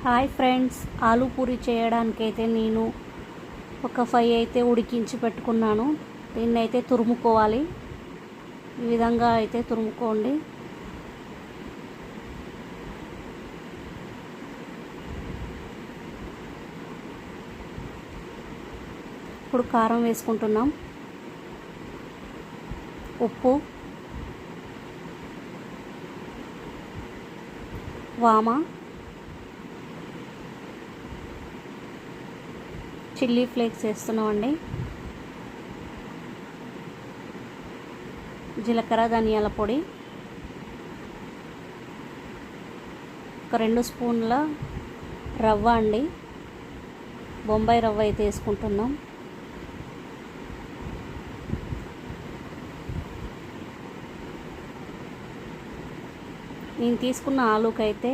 Hi friends, aloo puri చేయడానికైతే నేను ఒక 5 అయితే ఉడికించి పెట్టుకున్నాను. దీన్ని అయితే తురుముకోవాలి. ఈ విధంగా అయితే తురుముకోండి. ఇప్పుడు కారం వేసుకుంటున్నాం, ఉప్పు, వామ, చిల్లీ ఫ్లేక్స్ వేస్తున్నామండి, జీలకర్ర ధనియాల పొడి, ఒక 2 స్పూన్ల రవ్వ అండి, బొంబాయి రవ్వ అయితే వేసుకుంటున్నాం. నేను తీసుకున్న ఆలూకైతే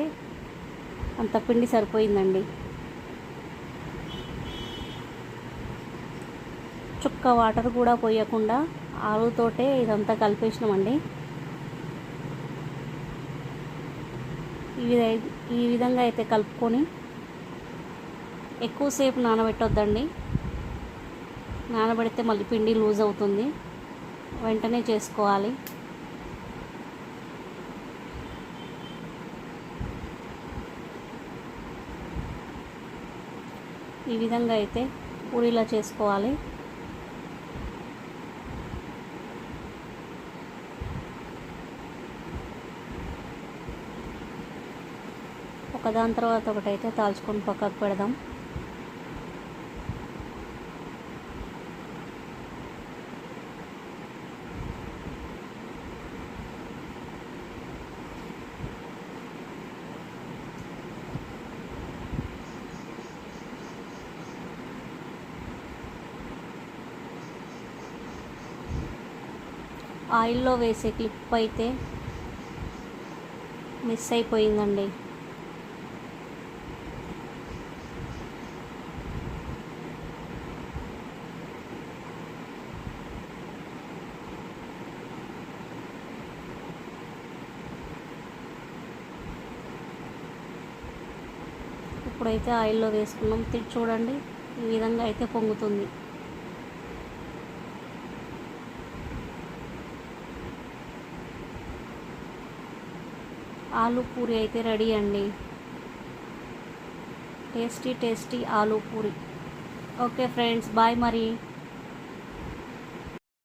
అంత పిండి సరిపోయిందండి. చుక్క వాటర్ కూడా పోయకుండా ఆలూతోటే ఇదంతా కలిపేసినామండి. ఈ విధంగా అయితే కలుపుకొని ఎక్కువసేపు నానబెట్టొద్దండి. నానబెడితే మళ్ళీ పిండి లూజ్ అవుతుంది. వెంటనే చేసుకోవాలి. ఈ విధంగా అయితే పూరీలా చేసుకోవాలి. ఒకదాని తర్వాత ఒకటైతే తాల్చుకొని పక్కకు పెడదాం. ఆయిల్లో వేసే క్లిప్ అయితే మిస్ అయిపోయిందండి. ఇప్పుడైతే ఆయిల్లో వేసుకున్నాం. చూడండి, ఈ విధంగా అయితే పొంగుతుంది. ఆలూ పూరి అయితే రెడీ అండి. Tasty aloo puri. Okay friends, bye మరి.